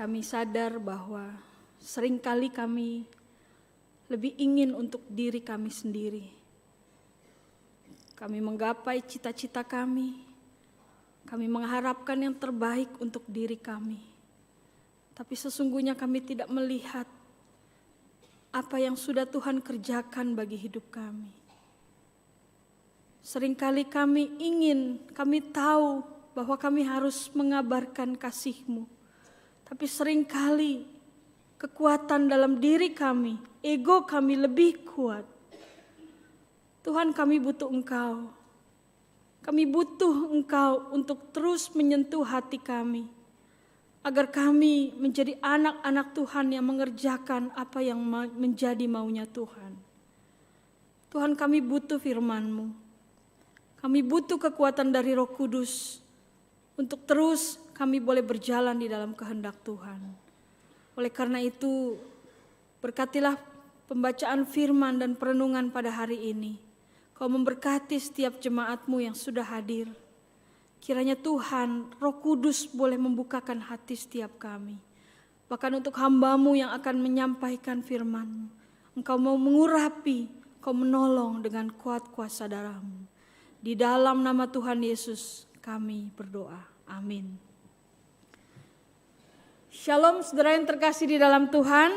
Kami sadar bahwa seringkali kami lebih ingin untuk diri kami sendiri. Kami menggapai cita-cita kami mengharapkan yang terbaik untuk diri kami. Tapi sesungguhnya kami tidak melihat apa yang sudah Tuhan kerjakan bagi hidup kami. Seringkali kami tahu bahwa kami harus mengabarkan kasih-Mu. Tapi seringkali kekuatan dalam diri kami, ego kami lebih kuat. Tuhan, kami butuh Engkau. Kami butuh Engkau untuk terus menyentuh hati kami. Agar kami menjadi anak-anak Tuhan yang mengerjakan apa yang menjadi maunya Tuhan. Tuhan, kami butuh firman-Mu. Kami butuh kekuatan dari Roh Kudus untuk terus kami boleh berjalan di dalam kehendak Tuhan. Oleh karena itu, berkatilah pembacaan firman dan perenungan pada hari ini. Kau memberkati setiap jemaat-Mu yang sudah hadir. Kiranya Tuhan, Roh Kudus boleh membukakan hati setiap kami. Bahkan untuk hamba-Mu yang akan menyampaikan firman-Mu. Engkau mau mengurapi, Kau menolong dengan kuat kuasa darah-Mu. Di dalam nama Tuhan Yesus kami berdoa. Amin. Shalom saudara yang terkasih di dalam Tuhan.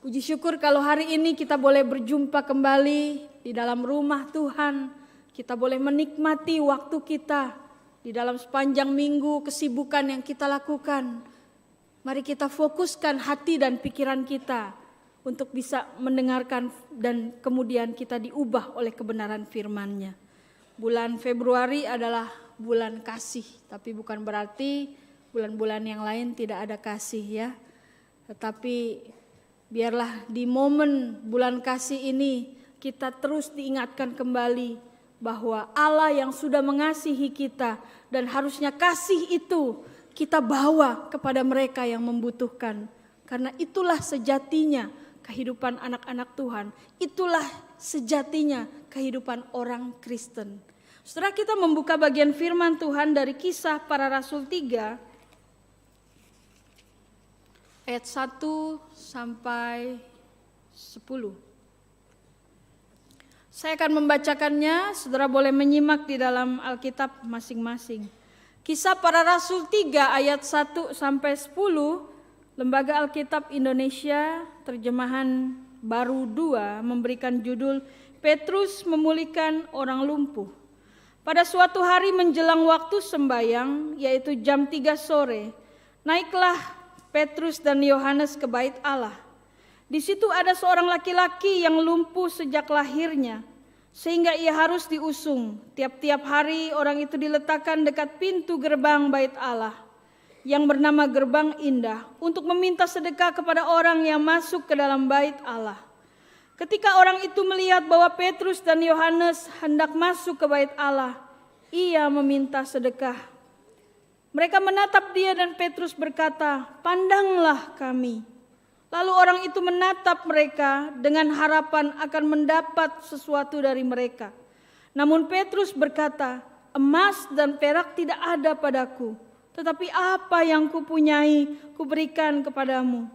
Puji syukur kalau hari ini kita boleh berjumpa kembali di dalam rumah Tuhan. Kita boleh menikmati waktu kita di dalam sepanjang minggu, kesibukan yang kita lakukan. Mari kita fokuskan hati dan pikiran kita untuk bisa mendengarkan dan kemudian kita diubah oleh kebenaran firman-Nya. Bulan Februari adalah bulan kasih, tapi bukan berarti bulan-bulan yang lain tidak ada kasih ya. Tetapi biarlah di momen bulan kasih ini kita terus diingatkan kembali bahwa Allah yang sudah mengasihi kita dan harusnya kasih itu kita bawa kepada mereka yang membutuhkan. Karena itulah sejatinya kehidupan anak-anak Tuhan. Itulah sejatinya kehidupan orang Kristen. Setelah kita membuka bagian firman Tuhan dari Kisah Para Rasul 3 ayat 1 sampai 10. Saya akan membacakannya, saudara boleh menyimak di dalam Alkitab masing-masing. Kisah Para Rasul 3 ayat 1 sampai 10, Lembaga Alkitab Indonesia terjemahan baru 2 memberikan judul Petrus memulihkan orang lumpuh. Pada suatu hari menjelang waktu sembayang, yaitu jam 3 sore, naiklah Petrus dan Yohanes ke bait Allah. Di situ ada seorang laki-laki yang lumpuh sejak lahirnya, sehingga ia harus diusung. Tiap-tiap hari orang itu diletakkan dekat pintu gerbang bait Allah, yang bernama Gerbang Indah, untuk meminta sedekah kepada orang yang masuk ke dalam bait Allah. Ketika orang itu melihat bahwa Petrus dan Yohanes hendak masuk ke bait Allah, ia meminta sedekah. Mereka menatap dia dan Petrus berkata, "Pandanglah kami." Lalu orang itu menatap mereka dengan harapan akan mendapat sesuatu dari mereka. Namun Petrus berkata, "Emas dan perak tidak ada padaku, tetapi apa yang kupunyai kuberikan kepadamu.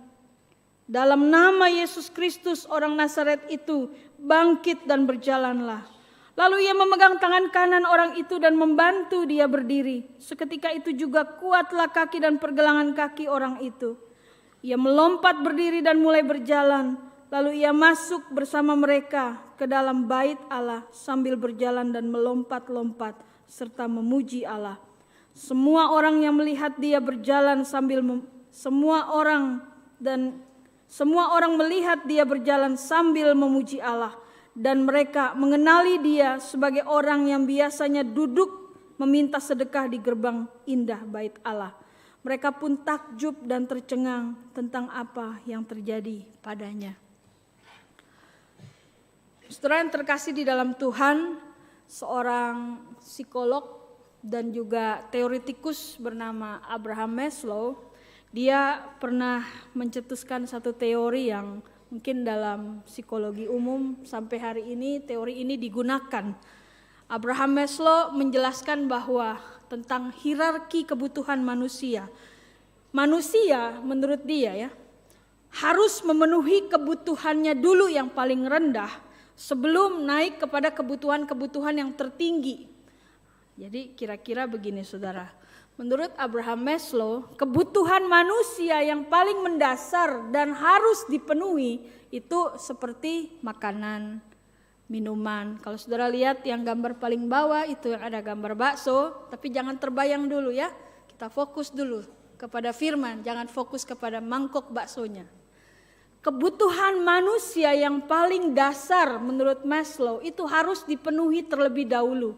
Dalam nama Yesus Kristus orang Nazaret itu, bangkit dan berjalanlah." Lalu ia memegang tangan kanan orang itu dan membantu dia berdiri. Seketika itu juga kuatlah kaki dan pergelangan kaki orang itu. Ia melompat berdiri dan mulai berjalan. Lalu ia masuk bersama mereka ke dalam bait Allah sambil berjalan dan melompat-lompat serta memuji Allah. Semua orang yang melihat dia berjalan semua orang melihat dia berjalan sambil memuji Allah, dan mereka mengenali dia sebagai orang yang biasanya duduk meminta sedekah di gerbang indah bait Allah. Mereka pun takjub dan tercengang tentang apa yang terjadi padanya. Saudara yang terkasih di dalam Tuhan, seorang psikolog dan juga teoretikus bernama Abraham Maslow, dia pernah mencetuskan satu teori yang mungkin dalam psikologi umum sampai hari ini teori ini digunakan. Abraham Maslow menjelaskan bahwa tentang hierarki kebutuhan manusia, manusia menurut dia ya harus memenuhi kebutuhannya dulu yang paling rendah sebelum naik kepada kebutuhan-kebutuhan yang tertinggi. Jadi kira-kira begini saudara, menurut Abraham Maslow, kebutuhan manusia yang paling mendasar dan harus dipenuhi itu seperti makanan, minuman. Kalau saudara lihat yang gambar paling bawah itu yang ada gambar bakso, tapi jangan terbayang dulu ya, kita fokus dulu kepada firman, jangan fokus kepada mangkok baksonya. Kebutuhan manusia yang paling dasar menurut Maslow itu harus dipenuhi terlebih dahulu.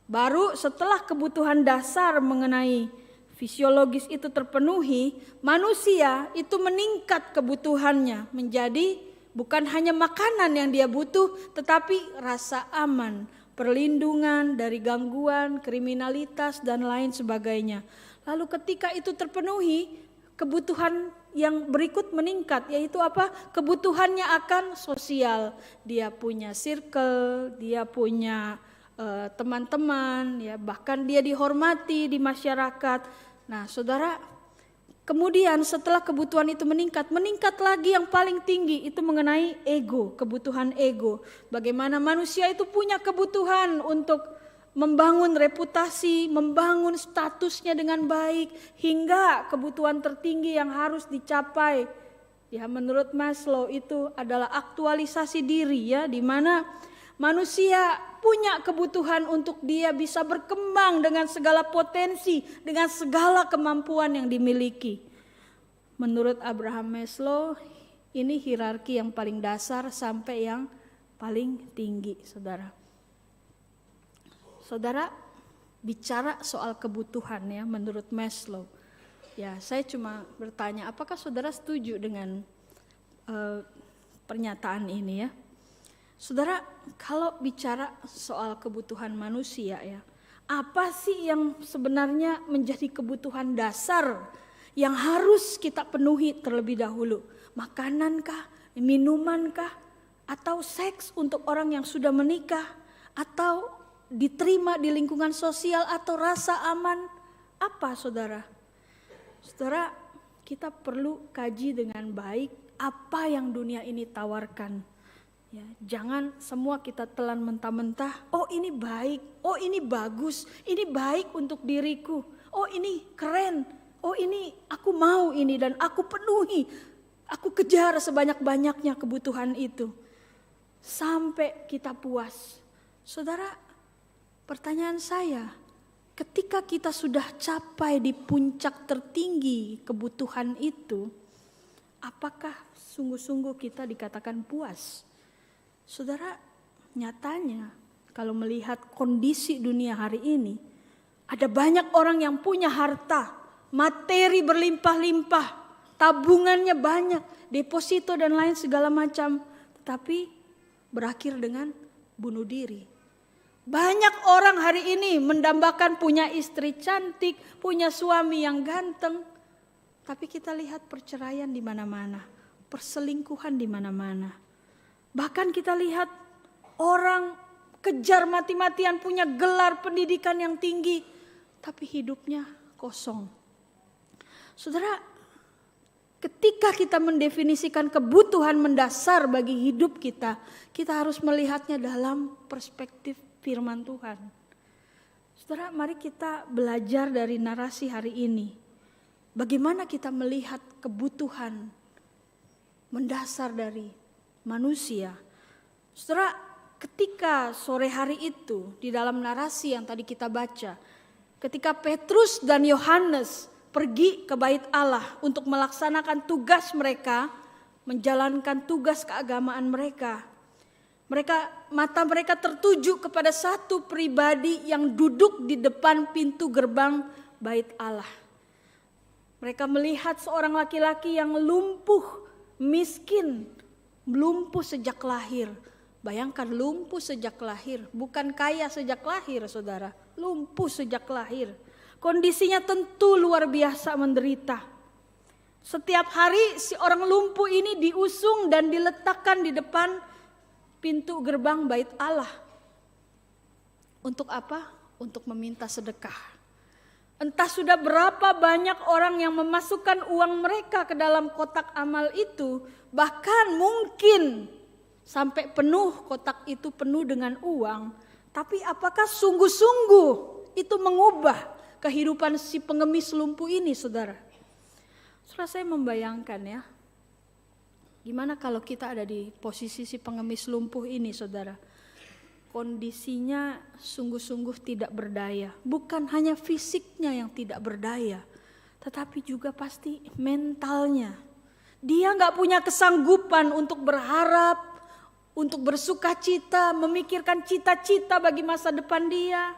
Baru setelah kebutuhan dasar mengenai fisiologis itu terpenuhi, manusia itu meningkat kebutuhannya menjadi bukan hanya makanan yang dia butuh, tetapi rasa aman, perlindungan dari gangguan, kriminalitas dan lain sebagainya. Lalu ketika itu terpenuhi, kebutuhan yang berikut meningkat, yaitu apa? Kebutuhannya akan sosial. Dia punya circle, dia punya teman-teman, ya bahkan dia dihormati di masyarakat. Nah, saudara, kemudian setelah kebutuhan itu meningkat lagi yang paling tinggi itu mengenai ego, kebutuhan ego. Bagaimana manusia itu punya kebutuhan untuk membangun reputasi, membangun statusnya dengan baik, hingga kebutuhan tertinggi yang harus dicapai. Ya, menurut Maslow itu adalah aktualisasi diri ya, di mana manusia punya kebutuhan untuk dia bisa berkembang dengan segala potensi, dengan segala kemampuan yang dimiliki. Menurut Abraham Maslow, ini hierarki yang paling dasar sampai yang paling tinggi, saudara. Saudara, bicara soal kebutuhan ya menurut Maslow. Ya, saya cuma bertanya, apakah saudara setuju dengan pernyataan ini ya? Saudara, kalau bicara soal kebutuhan manusia ya, apa sih yang sebenarnya menjadi kebutuhan dasar yang harus kita penuhi terlebih dahulu? Makanankah, minumankah, atau seks untuk orang yang sudah menikah, atau diterima di lingkungan sosial, atau rasa aman? Apa saudara? Saudara, kita perlu kaji dengan baik apa yang dunia ini tawarkan. Ya, jangan semua kita telan mentah-mentah, oh ini baik, oh ini bagus, ini baik untuk diriku, oh ini keren, oh ini aku mau ini dan aku penuhi, aku kejar sebanyak-banyaknya kebutuhan itu. Sampai kita puas. Saudara, pertanyaan saya, ketika kita sudah capai di puncak tertinggi kebutuhan itu, apakah sungguh-sungguh kita dikatakan puas? Saudara, nyatanya kalau melihat kondisi dunia hari ini, ada banyak orang yang punya harta, materi berlimpah-limpah, tabungannya banyak, deposito dan lain segala macam, tetapi berakhir dengan bunuh diri. Banyak orang hari ini mendambakan punya istri cantik, punya suami yang ganteng, tapi kita lihat perceraian di mana-mana, perselingkuhan di mana-mana. Bahkan kita lihat orang kejar mati-matian punya gelar pendidikan yang tinggi, tapi hidupnya kosong. Saudara, ketika kita mendefinisikan kebutuhan mendasar bagi hidup kita, kita harus melihatnya dalam perspektif firman Tuhan. Saudara, mari kita belajar dari narasi hari ini. Bagaimana kita melihat kebutuhan mendasar dari manusia. Saudara, ketika sore hari itu di dalam narasi yang tadi kita baca, ketika Petrus dan Yohanes pergi ke bait Allah untuk melaksanakan tugas mereka, menjalankan tugas keagamaan mereka, mata mereka tertuju kepada satu pribadi yang duduk di depan pintu gerbang bait Allah. Mereka melihat seorang laki-laki yang lumpuh, miskin, lumpuh sejak lahir. Bayangkan, lumpuh sejak lahir, bukan kaya sejak lahir, saudara. Lumpuh sejak lahir. Kondisinya tentu luar biasa menderita. Setiap hari si orang lumpuh ini diusung dan diletakkan di depan pintu gerbang bait Allah. Untuk apa? Untuk meminta sedekah. Entah sudah berapa banyak orang yang memasukkan uang mereka ke dalam kotak amal itu, bahkan mungkin sampai penuh, kotak itu penuh dengan uang. Tapi apakah sungguh-sungguh itu mengubah kehidupan si pengemis lumpuh ini, saudara? Saudara, saya membayangkan ya, gimana kalau kita ada di posisi si pengemis lumpuh ini, saudara? Kondisinya sungguh-sungguh tidak berdaya. Bukan hanya fisiknya yang tidak berdaya, tetapi juga pasti mentalnya. Dia gak punya kesanggupan untuk berharap, untuk bersuka cita, memikirkan cita-cita bagi masa depan dia.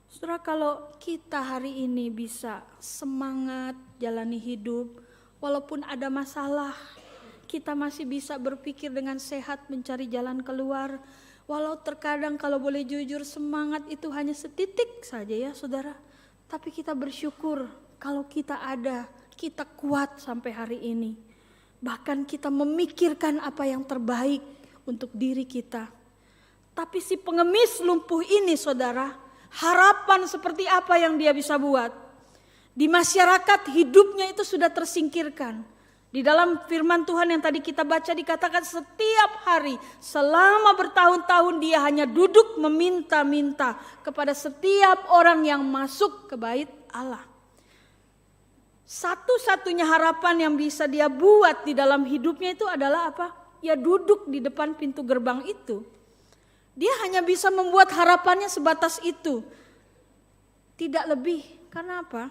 Saudara, kalau kita hari ini bisa semangat jalani hidup, walaupun ada masalah, kita masih bisa berpikir dengan sehat mencari jalan keluar. Walau terkadang kalau boleh jujur, semangat itu hanya setitik saja ya saudara. Tapi kita bersyukur kalau kita ada, kita kuat sampai hari ini. Bahkan kita memikirkan apa yang terbaik untuk diri kita. Tapi si pengemis lumpuh ini saudara, harapan seperti apa yang dia bisa buat? Di masyarakat hidupnya itu sudah tersingkirkan. Di dalam firman Tuhan yang tadi kita baca dikatakan setiap hari selama bertahun-tahun dia hanya duduk meminta-minta kepada setiap orang yang masuk ke bait Allah. Satu-satunya harapan yang bisa dia buat di dalam hidupnya itu adalah apa? Ya duduk di depan pintu gerbang itu. Dia hanya bisa membuat harapannya sebatas itu. Tidak lebih. Karena apa?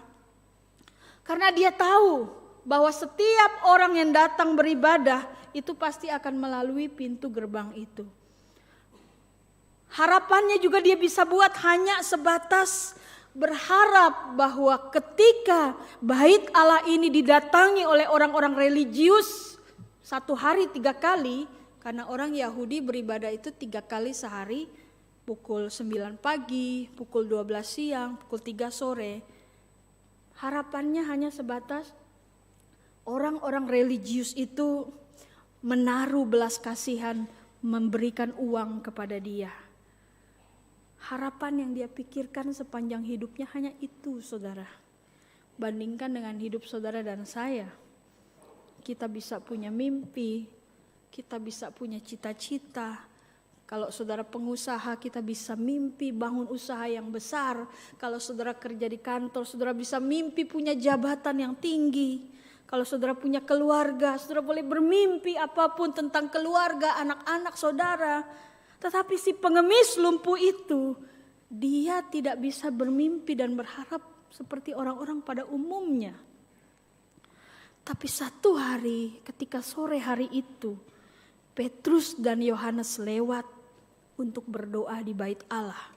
Karena dia tahu bahwa setiap orang yang datang beribadah itu pasti akan melalui pintu gerbang itu. Harapannya juga dia bisa buat hanya sebatas berharap bahwa ketika bait Allah ini didatangi oleh orang-orang religius 1 hari 3 kali, karena orang Yahudi beribadah itu 3 kali sehari, pukul 9 pagi, pukul 12 siang, pukul 3 sore. Harapannya hanya sebatas orang-orang religius itu menaruh belas kasihan, memberikan uang kepada dia. Harapan yang dia pikirkan sepanjang hidupnya hanya itu, saudara. Bandingkan dengan hidup saudara dan saya. Kita bisa punya mimpi, kita bisa punya cita-cita. Kalau saudara pengusaha, kita bisa mimpi bangun usaha yang besar. Kalau saudara kerja di kantor, saudara bisa mimpi punya jabatan yang tinggi. Kalau saudara punya keluarga, saudara boleh bermimpi apapun tentang keluarga, anak-anak saudara. Tetapi si pengemis lumpuh itu, dia tidak bisa bermimpi dan berharap seperti orang-orang pada umumnya. Tapi satu hari, ketika sore hari itu, Petrus dan Yohanes lewat untuk berdoa di bait Allah.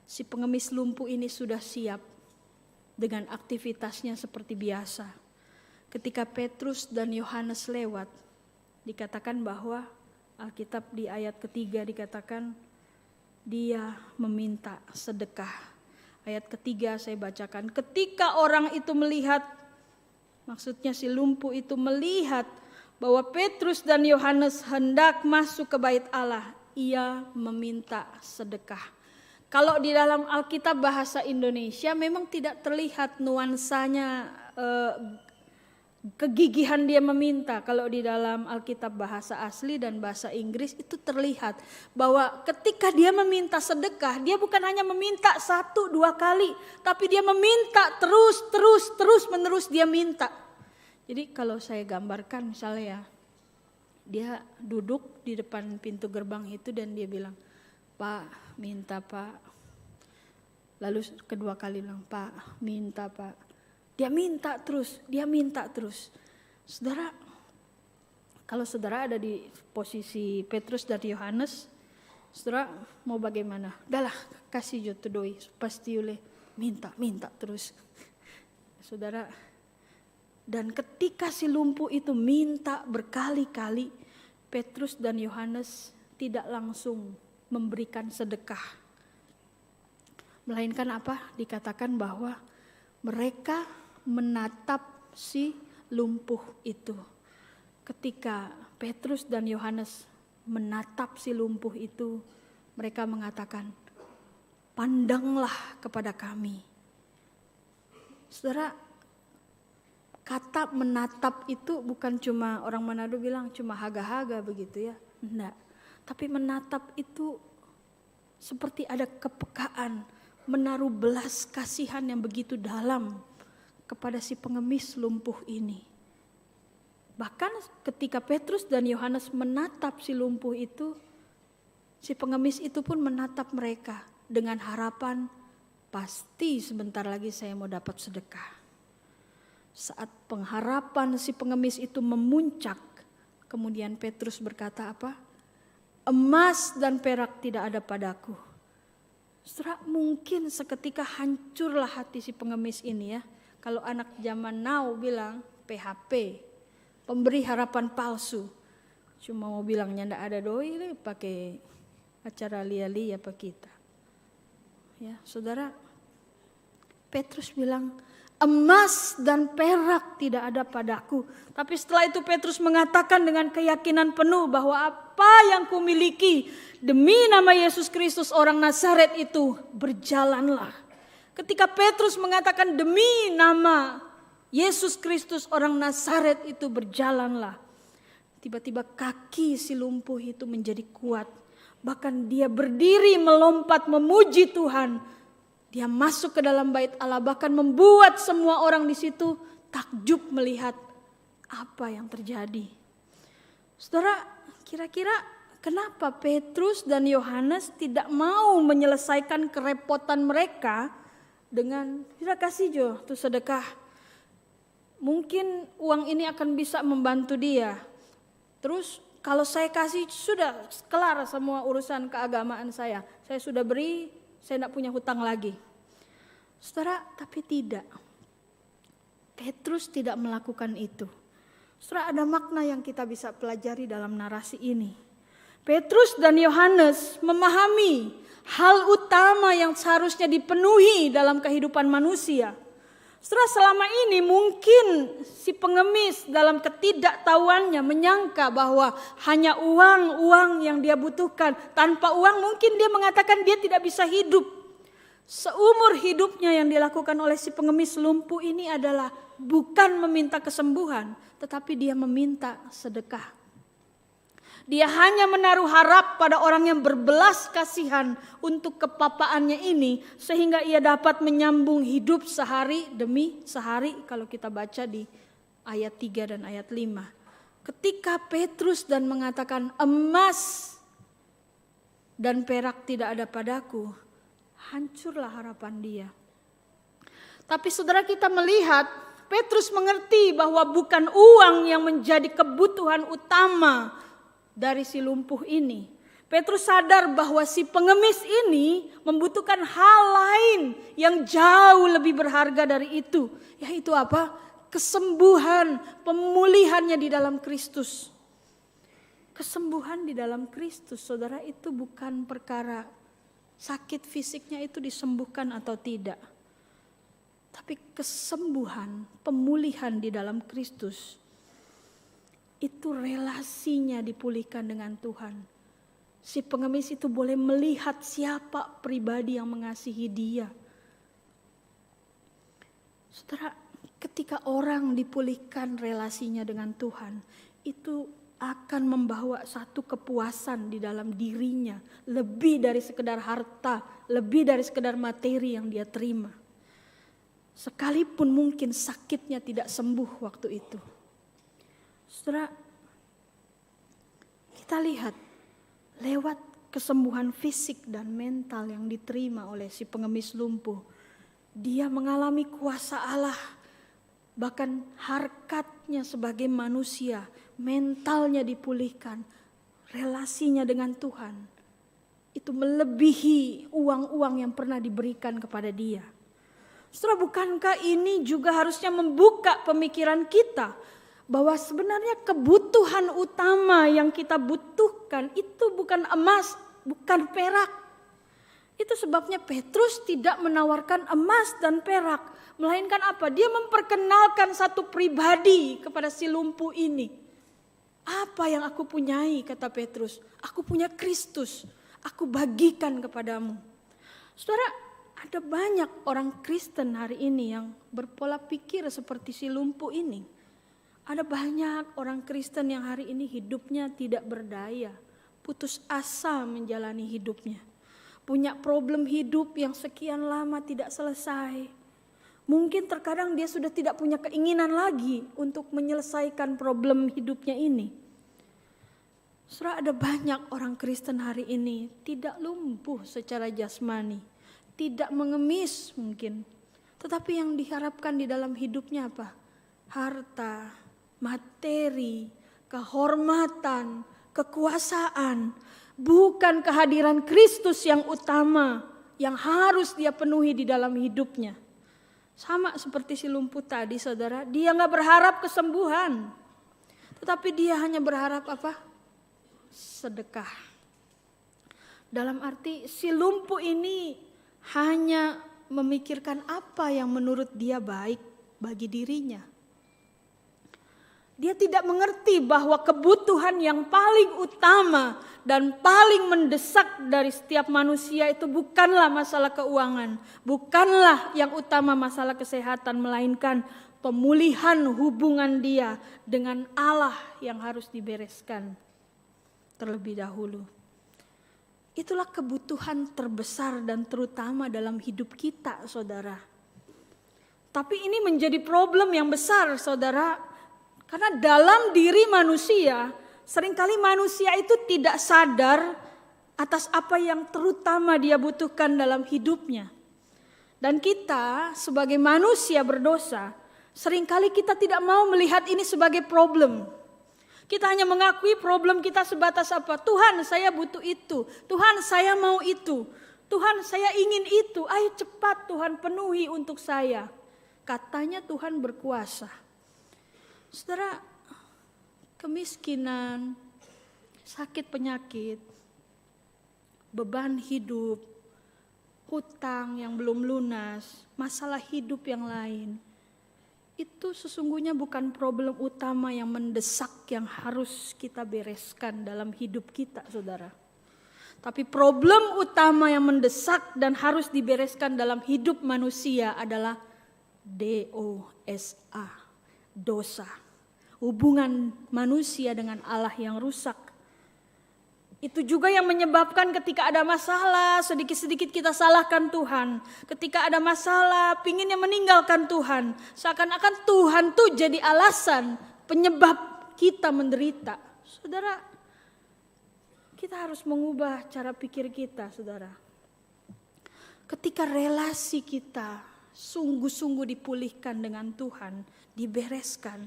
Si pengemis lumpuh ini sudah siap dengan aktivitasnya seperti biasa. Ketika Petrus dan Yohanes lewat, dikatakan bahwa Alkitab di ayat ketiga dikatakan dia meminta sedekah. Ayat ketiga saya bacakan, ketika orang itu melihat, maksudnya si lumpuh itu melihat bahwa Petrus dan Yohanes hendak masuk ke bait Allah, ia meminta sedekah. Kalau di dalam Alkitab bahasa Indonesia memang tidak terlihat nuansanya kegigihan dia meminta. Kalau di dalam Alkitab bahasa asli dan bahasa Inggris itu terlihat bahwa ketika dia meminta sedekah, dia bukan hanya meminta 1-2 kali, tapi dia meminta terus menerus dia minta. Jadi kalau saya gambarkan misalnya ya, dia duduk di depan pintu gerbang itu dan dia bilang, "Pak, minta Pak." Lalu kedua kali bilang, "Pak, minta Pak." Dia minta terus. Saudara, kalau saudara ada di posisi Petrus dan Yohanes, saudara mau bagaimana? Dahlah, kasih joto doi, pasti oleh minta terus. Saudara, dan ketika si lumpuh itu minta berkali-kali, Petrus dan Yohanes tidak langsung memberikan sedekah. Melainkan apa? Dikatakan bahwa mereka menatap si lumpuh itu. Ketika Petrus dan Yohanes menatap si lumpuh itu, mereka mengatakan, "Pandanglah kepada kami." Saudara, kata menatap itu bukan cuma orang Manado bilang cuma haga-haga begitu ya. Enggak. Tapi menatap itu seperti ada kepekaan, menaruh belas kasihan yang begitu dalam kepada si pengemis lumpuh ini. Bahkan ketika Petrus dan Yohanes menatap si lumpuh itu, si pengemis itu pun menatap mereka dengan harapan, pasti sebentar lagi saya mau dapat sedekah. Saat pengharapan si pengemis itu memuncak, kemudian Petrus berkata apa? Emas dan perak tidak ada padaku. Saudara, mungkin seketika hancurlah hati si pengemis ini ya. Kalau anak zaman now bilang PHP, pemberi harapan palsu. Cuma mau bilangnya ndak ada doi, pakai acara lia-lia apa kita. Ya, saudara, Petrus bilang, emas dan perak tidak ada padaku. Tapi setelah itu Petrus mengatakan dengan keyakinan penuh bahwa apa yang kumiliki demi nama Yesus Kristus orang Nazaret itu berjalanlah. Ketika Petrus mengatakan demi nama Yesus Kristus orang Nazaret itu berjalanlah. Tiba-tiba kaki si lumpuh itu menjadi kuat. Bahkan dia berdiri melompat memuji Tuhan. Dia masuk ke dalam bait Allah, bahkan membuat semua orang di situ takjub melihat apa yang terjadi. Saudara, kira-kira kenapa Petrus dan Yohanes tidak mau menyelesaikan kerepotan mereka dengan kita kasih Jo tuh sedekah. Mungkin uang ini akan bisa membantu dia. Terus kalau saya kasih sudah kelar semua urusan keagamaan saya. Saya sudah beri, saya tidak punya hutang lagi. Saudara, tapi tidak. Petrus tidak melakukan itu. Saudara, ada makna yang kita bisa pelajari dalam narasi ini. Petrus dan Yohanes memahami hal utama yang seharusnya dipenuhi dalam kehidupan manusia. Saudara, selama ini mungkin si pengemis dalam ketidaktahuannya menyangka bahwa hanya uang yang dia butuhkan. Tanpa uang mungkin dia mengatakan dia tidak bisa hidup. Seumur hidupnya yang dilakukan oleh si pengemis lumpuh ini adalah bukan meminta kesembuhan, tetapi dia meminta sedekah. Dia hanya menaruh harap pada orang yang berbelas kasihan untuk kepapaannya ini, sehingga ia dapat menyambung hidup sehari demi sehari kalau kita baca di ayat 3 dan ayat 5. Ketika Petrus dan mengatakan emas dan perak tidak ada padaku, hancurlah harapan dia. Tapi saudara, kita melihat Petrus mengerti bahwa bukan uang yang menjadi kebutuhan utama dari si lumpuh ini. Petrus sadar bahwa si pengemis ini membutuhkan hal lain yang jauh lebih berharga dari itu. Yaitu apa? Kesembuhan, pemulihannya di dalam Kristus. Kesembuhan di dalam Kristus, saudara, itu bukan perkara sakit fisiknya itu disembuhkan atau tidak. Tapi kesembuhan, pemulihan di dalam Kristus, itu relasinya dipulihkan dengan Tuhan. Si pengemis itu boleh melihat siapa pribadi yang mengasihi dia. Saudara, ketika orang dipulihkan relasinya dengan Tuhan, itu akan membawa satu kepuasan di dalam dirinya. Lebih dari sekedar harta, lebih dari sekedar materi yang dia terima. Sekalipun mungkin sakitnya tidak sembuh waktu itu. Saudara, kita lihat lewat kesembuhan fisik dan mental yang diterima oleh si pengemis lumpuh. Dia mengalami kuasa Allah. Bahkan harkatnya sebagai manusia, mentalnya dipulihkan, relasinya dengan Tuhan. Itu melebihi uang-uang yang pernah diberikan kepada dia. Saudara, bukankah ini juga harusnya membuka pemikiran kita bahwa sebenarnya kebutuhan utama yang kita butuhkan itu bukan emas, bukan perak. Itu sebabnya Petrus tidak menawarkan emas dan perak, melainkan apa? Dia memperkenalkan satu pribadi kepada si lumpuh ini. Apa yang aku punyai, kata Petrus, aku punya Kristus, aku bagikan kepadamu. Saudara, Ada banyak orang Kristen hari ini yang berpola pikir seperti si lumpuh ini. Ada banyak orang Kristen yang hari ini hidupnya tidak berdaya, putus asa menjalani hidupnya. Punya problem hidup yang sekian lama tidak selesai. Mungkin terkadang dia sudah tidak punya keinginan lagi untuk menyelesaikan problem hidupnya ini. Saudara, ada banyak orang Kristen hari ini tidak lumpuh secara jasmani, tidak mengemis mungkin. Tetapi yang diharapkan di dalam hidupnya apa? Harta, materi, kehormatan, kekuasaan. Bukan kehadiran Kristus yang utama yang harus dia penuhi di dalam hidupnya. Sama seperti si lumpuh tadi, saudara. Dia gak berharap kesembuhan. Tetapi dia hanya berharap apa? Sedekah. Dalam arti si lumpuh ini hanya memikirkan apa yang menurut dia baik bagi dirinya. Dia tidak mengerti bahwa kebutuhan yang paling utama dan paling mendesak dari setiap manusia itu bukanlah masalah keuangan, bukanlah yang utama masalah kesehatan, melainkan pemulihan hubungan dia dengan Allah yang harus dibereskan terlebih dahulu. Itulah kebutuhan terbesar dan terutama dalam hidup kita, saudara. Tapi ini menjadi problem yang besar, saudara. Karena dalam diri manusia, seringkali manusia itu tidak sadar atas apa yang terutama dia butuhkan dalam hidupnya. Dan kita sebagai manusia berdosa, seringkali kita tidak mau melihat ini sebagai problem. Kita hanya mengakui problem kita sebatas apa? Tuhan, saya butuh itu. Tuhan, saya mau itu. Tuhan, saya ingin itu. Ayo cepat Tuhan penuhi untuk saya. Katanya Tuhan berkuasa. Saudara, kemiskinan, sakit penyakit, beban hidup, hutang yang belum lunas, masalah hidup yang lain, itu sesungguhnya bukan problem utama yang mendesak yang harus kita bereskan dalam hidup kita, saudara. Tapi problem utama yang mendesak dan harus dibereskan dalam hidup manusia adalah dosa. Dosa, hubungan manusia dengan Allah yang rusak. Itu juga yang menyebabkan ketika ada masalah, sedikit-sedikit kita salahkan Tuhan. Ketika ada masalah, pinginnya meninggalkan Tuhan. Seakan-akan Tuhan tuh jadi alasan penyebab kita menderita. Saudara, kita harus mengubah cara pikir kita, saudara. Ketika relasi kita sungguh-sungguh dipulihkan dengan Tuhan, dibereskan,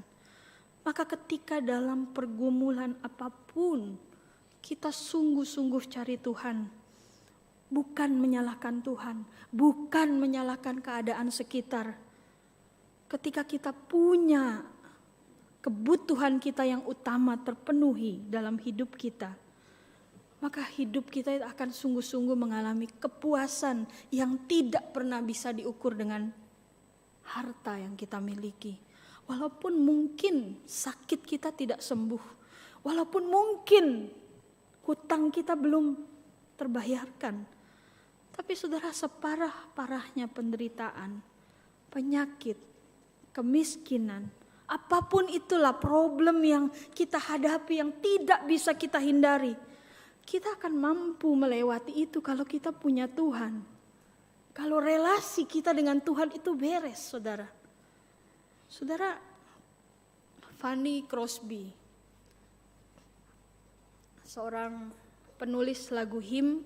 maka ketika dalam pergumulan apapun kita sungguh-sungguh cari Tuhan, bukan menyalahkan Tuhan, bukan menyalahkan keadaan sekitar. Ketika kita punya kebutuhan kita yang utama terpenuhi dalam hidup kita, maka hidup kita akan sungguh-sungguh mengalami kepuasan yang tidak pernah bisa diukur dengan harta yang kita miliki. Walaupun mungkin sakit kita tidak sembuh, walaupun mungkin hutang kita belum terbayarkan, tapi saudara, separah-parahnya penderitaan, penyakit, kemiskinan, apapun itulah problem yang kita hadapi yang tidak bisa kita hindari, kita akan mampu melewati itu kalau kita punya Tuhan. Kalau relasi kita dengan Tuhan itu beres, saudara. Saudara, Fanny Crosby, seorang penulis lagu him,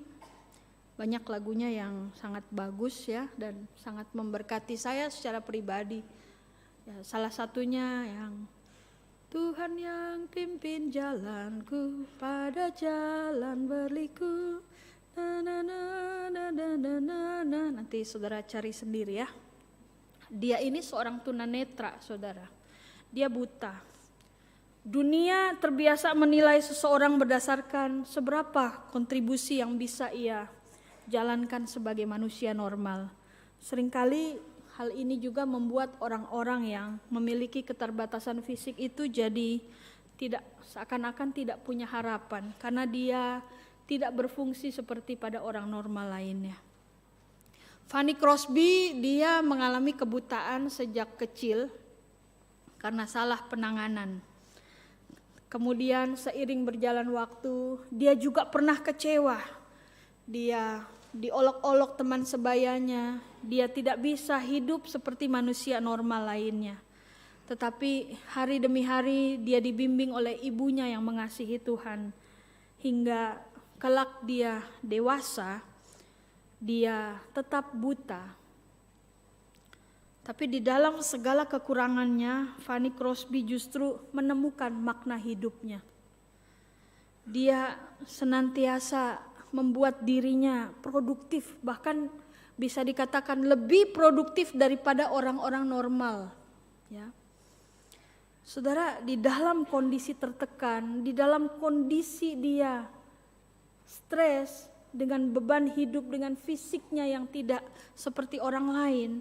banyak lagunya yang sangat bagus ya dan sangat memberkati saya secara pribadi. Ya, salah satunya yang Tuhan yang pimpin jalanku pada jalan berliku. Nanti saudara cari sendiri ya. Dia ini seorang tunanetra, saudara. Dia buta. Dunia terbiasa menilai seseorang berdasarkan seberapa kontribusi yang bisa ia jalankan sebagai manusia normal. Seringkali hal ini juga membuat orang-orang yang memiliki keterbatasan fisik itu jadi seakan-akan tidak punya harapan karena dia tidak berfungsi seperti pada orang normal lainnya. Fanny Crosby dia mengalami kebutaan sejak kecil karena salah penanganan. Kemudian seiring berjalan waktu, dia juga pernah kecewa. Dia diolok-olok teman sebayanya, dia tidak bisa hidup seperti manusia normal lainnya. Tetapi hari demi hari dia dibimbing oleh ibunya yang mengasihi Tuhan. Hingga kelak dia dewasa, dia tetap buta. Tapi di dalam segala kekurangannya, Fanny Crosby justru menemukan makna hidupnya. Dia senantiasa membuat dirinya produktif, bahkan bisa dikatakan lebih produktif daripada orang-orang normal. Ya. Saudara, di dalam kondisi tertekan, di dalam kondisi dia stres, dengan beban hidup, dengan fisiknya yang tidak seperti orang lain,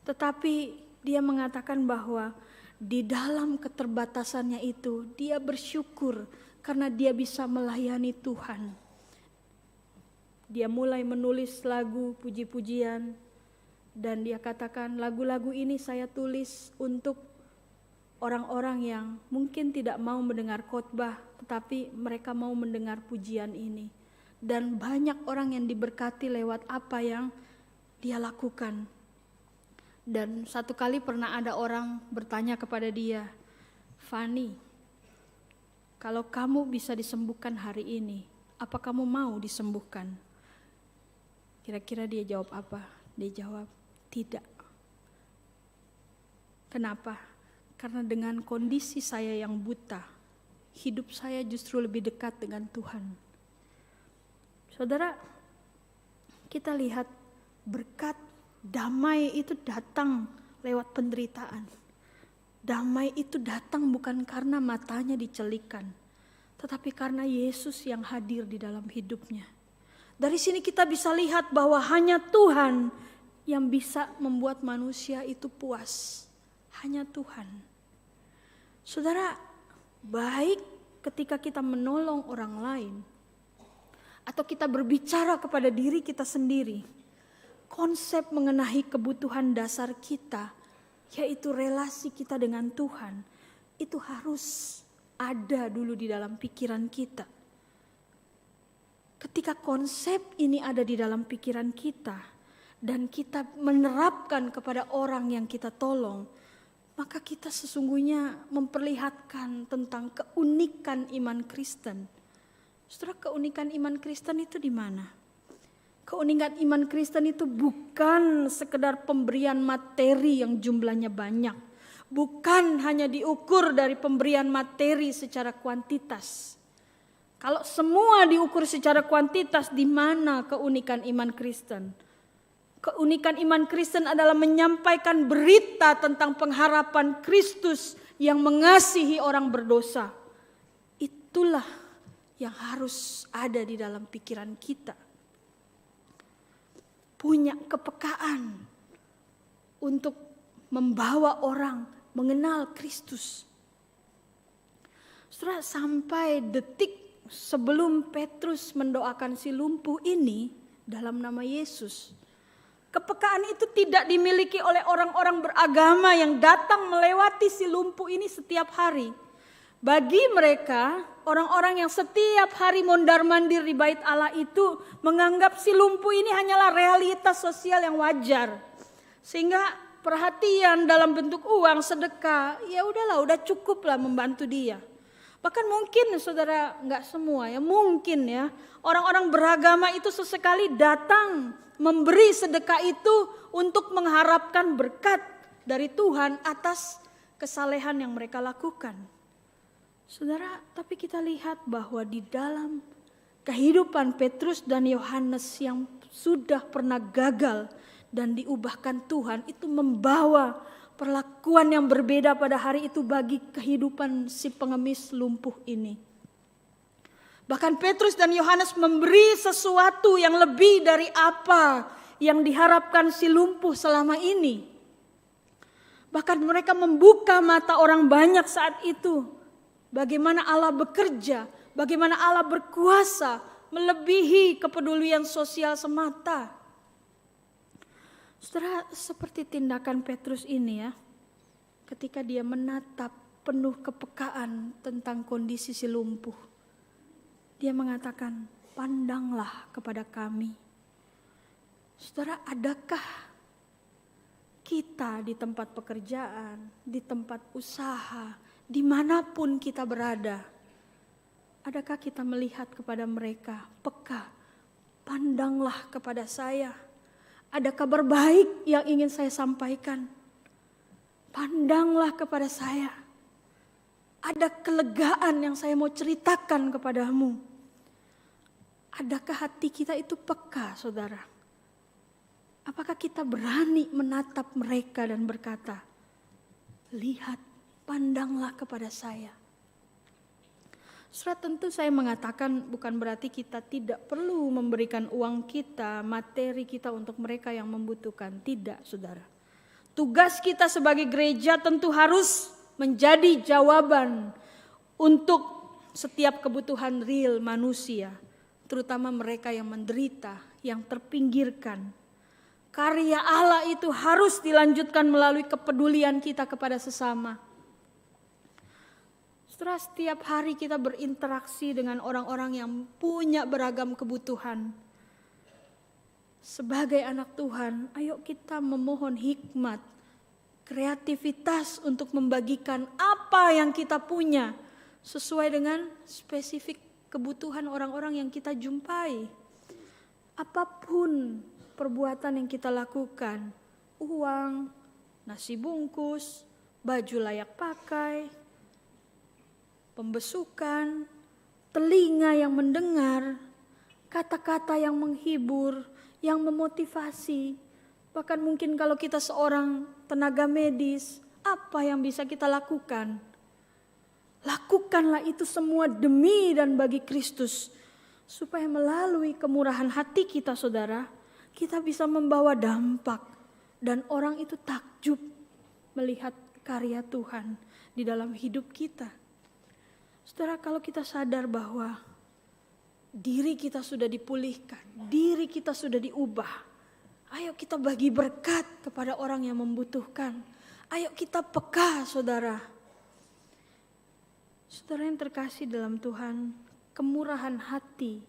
tetapi dia mengatakan bahwa di dalam keterbatasannya itu dia bersyukur karena dia bisa melayani Tuhan. Dia mulai menulis lagu puji-pujian dan dia katakan lagu-lagu ini saya tulis untuk orang-orang yang mungkin tidak mau mendengar khotbah tetapi mereka mau mendengar pujian ini. Dan banyak orang yang diberkati lewat apa yang dia lakukan. Dan satu kali pernah ada orang bertanya kepada dia, Fanny, kalau kamu bisa disembuhkan hari ini, apa kamu mau disembuhkan? Kira-kira dia jawab apa? Dia jawab, tidak. Kenapa? Karena dengan kondisi saya yang buta, hidup saya justru lebih dekat dengan Tuhan. Saudara, kita lihat berkat damai itu datang lewat penderitaan. Damai itu datang bukan karena matanya dicelikan, tetapi karena Yesus yang hadir di dalam hidupnya. Dari sini kita bisa lihat bahwa hanya Tuhan yang bisa membuat manusia itu puas. Hanya Tuhan. Saudara, baik ketika kita menolong orang lain, atau kita berbicara kepada diri kita sendiri, konsep mengenai kebutuhan dasar kita, yaitu relasi kita dengan Tuhan, itu harus ada dulu di dalam pikiran kita. Ketika konsep ini ada di dalam pikiran kita, dan kita menerapkan kepada orang yang kita tolong, maka kita sesungguhnya memperlihatkan tentang keunikan iman Kristen. Saudara, keunikan iman Kristen itu di mana? Keunikan iman Kristen itu bukan sekedar pemberian materi yang jumlahnya banyak. Bukan hanya diukur dari pemberian materi secara kuantitas. Kalau semua diukur secara kuantitas, di mana keunikan iman Kristen? Keunikan iman Kristen adalah menyampaikan berita tentang pengharapan Kristus yang mengasihi orang berdosa. Itulah yang harus ada di dalam pikiran kita. Punya kepekaan untuk membawa orang mengenal Kristus. Saudara, sampai detik sebelum Petrus mendoakan si lumpuh ini dalam nama Yesus, kepekaan itu tidak dimiliki oleh orang-orang beragama yang datang melewati si lumpuh ini setiap hari. Bagi mereka, orang-orang yang setiap hari mondar-mandir di bait Allah itu menganggap si lumpuh ini hanyalah realitas sosial yang wajar. Sehingga perhatian dalam bentuk uang, sedekah, ya udahlah, udah cukup lah membantu dia. Bahkan mungkin saudara, enggak semua ya, mungkin ya, orang-orang beragama itu sesekali datang memberi sedekah itu untuk mengharapkan berkat dari Tuhan atas kesalehan yang mereka lakukan. Saudara, tapi kita lihat bahwa di dalam kehidupan Petrus dan Yohanes yang sudah pernah gagal dan diubahkan Tuhan, itu membawa perlakuan yang berbeda pada hari itu bagi kehidupan si pengemis lumpuh ini. Bahkan Petrus dan Yohanes memberi sesuatu yang lebih dari apa yang diharapkan si lumpuh selama ini. Bahkan mereka membuka mata orang banyak saat itu. Bagaimana Allah bekerja, bagaimana Allah berkuasa melebihi kepedulian sosial semata. Saudara, seperti tindakan Petrus ini ya, ketika dia menatap penuh kepekaan tentang kondisi si lumpuh. Dia mengatakan, pandanglah kepada kami. Saudara, adakah kita di tempat pekerjaan, di tempat usaha, dimanapun kita berada, adakah kita melihat kepada mereka, peka, pandanglah kepada saya. Ada kabar baik yang ingin saya sampaikan. Pandanglah kepada saya. Ada kelegaan yang saya mau ceritakan kepadamu. Adakah hati kita itu peka, saudara? Apakah kita berani menatap mereka dan berkata, lihat, pandanglah kepada saya. Saudara, tentu saya mengatakan bukan berarti kita tidak perlu memberikan uang kita, materi kita untuk mereka yang membutuhkan. Tidak, saudara. Tugas kita sebagai gereja tentu harus menjadi jawaban untuk setiap kebutuhan real manusia, terutama mereka yang menderita, yang terpinggirkan. Karya Allah itu harus dilanjutkan melalui kepedulian kita kepada sesama. Setelah setiap hari kita berinteraksi dengan orang-orang yang punya beragam kebutuhan. Sebagai anak Tuhan, ayo kita memohon hikmat, kreativitas untuk membagikan apa yang kita punya sesuai dengan spesifik kebutuhan orang-orang yang kita jumpai. Apapun perbuatan yang kita lakukan, uang, nasi bungkus, baju layak pakai, pembesukan, telinga yang mendengar, kata-kata yang menghibur, yang memotivasi. Bahkan mungkin kalau kita seorang tenaga medis, apa yang bisa kita lakukan? Lakukanlah itu semua demi dan bagi Kristus. Supaya melalui kemurahan hati kita, saudara, kita bisa membawa dampak. Dan orang itu takjub melihat karya Tuhan di dalam hidup kita. Saudara, kalau kita sadar bahwa diri kita sudah dipulihkan, diri kita sudah diubah, ayo kita bagi berkat kepada orang yang membutuhkan. Ayo kita peka, saudara. Saudara yang terkasih dalam Tuhan, kemurahan hati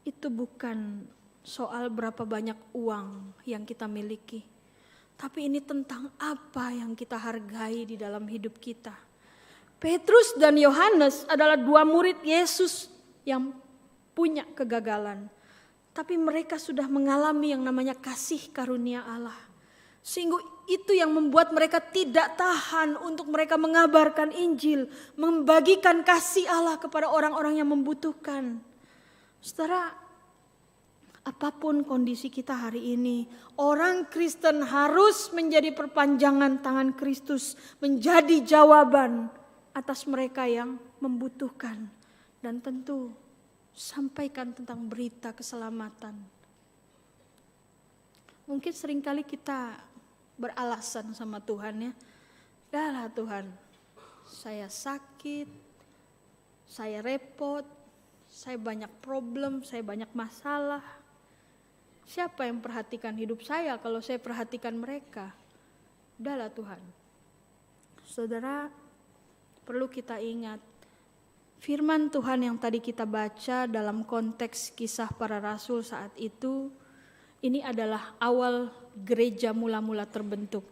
itu bukan soal berapa banyak uang yang kita miliki. Tapi ini tentang apa yang kita hargai di dalam hidup kita. Petrus dan Yohanes adalah dua murid Yesus yang punya kegagalan. Tapi mereka sudah mengalami yang namanya kasih karunia Allah. Sehingga itu yang membuat mereka tidak tahan untuk mereka mengabarkan Injil. Membagikan kasih Allah kepada orang-orang yang membutuhkan. Saudara, apapun kondisi kita hari ini, orang Kristen harus menjadi perpanjangan tangan Kristus. Menjadi jawaban atas mereka yang membutuhkan. Dan tentu sampaikan tentang berita keselamatan. Mungkin seringkali kita beralasan sama Tuhan ya. Dahlah Tuhan, saya sakit, saya repot, saya banyak problem, saya banyak masalah. Siapa yang perhatikan hidup saya kalau saya perhatikan mereka? Udahlah Tuhan. Saudara, perlu kita ingat firman Tuhan yang tadi kita baca dalam konteks kisah para rasul saat itu, ini adalah awal gereja mula-mula terbentuk.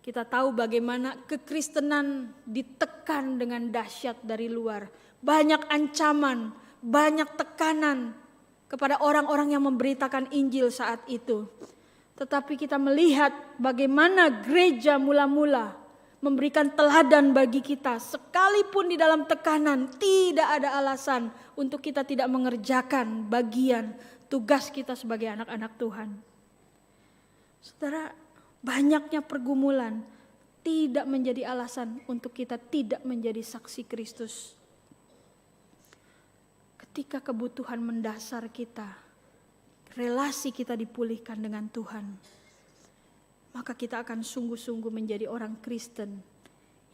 Kita tahu bagaimana kekristenan ditekan dengan dahsyat dari luar. Banyak ancaman, banyak tekanan kepada orang-orang yang memberitakan Injil saat itu. Tetapi kita melihat bagaimana gereja mula-mula memberikan teladan bagi kita. Sekalipun di dalam tekanan, tidak ada alasan untuk kita tidak mengerjakan bagian tugas kita sebagai anak-anak Tuhan. Saudara, banyaknya pergumulan tidak menjadi alasan untuk kita tidak menjadi saksi Kristus. Ketika kebutuhan mendasar kita, relasi kita dipulihkan dengan Tuhan, maka kita akan sungguh-sungguh menjadi orang Kristen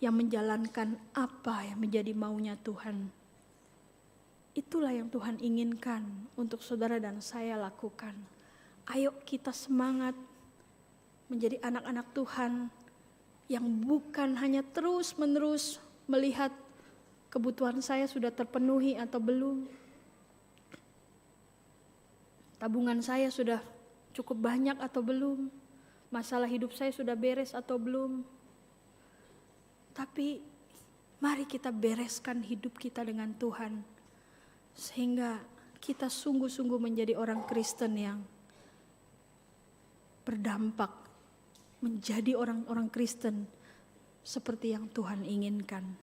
yang menjalankan apa yang menjadi maunya Tuhan. Itulah yang Tuhan inginkan untuk saudara dan saya lakukan. Ayo kita semangat menjadi anak-anak Tuhan yang bukan hanya terus-menerus melihat kebutuhan saya sudah terpenuhi atau belum. Tabungan saya sudah cukup banyak atau belum. Masalah hidup saya sudah beres atau belum. Tapi mari kita bereskan hidup kita dengan Tuhan. Sehingga kita sungguh-sungguh menjadi orang Kristen yang berdampak. Menjadi orang-orang Kristen seperti yang Tuhan inginkan.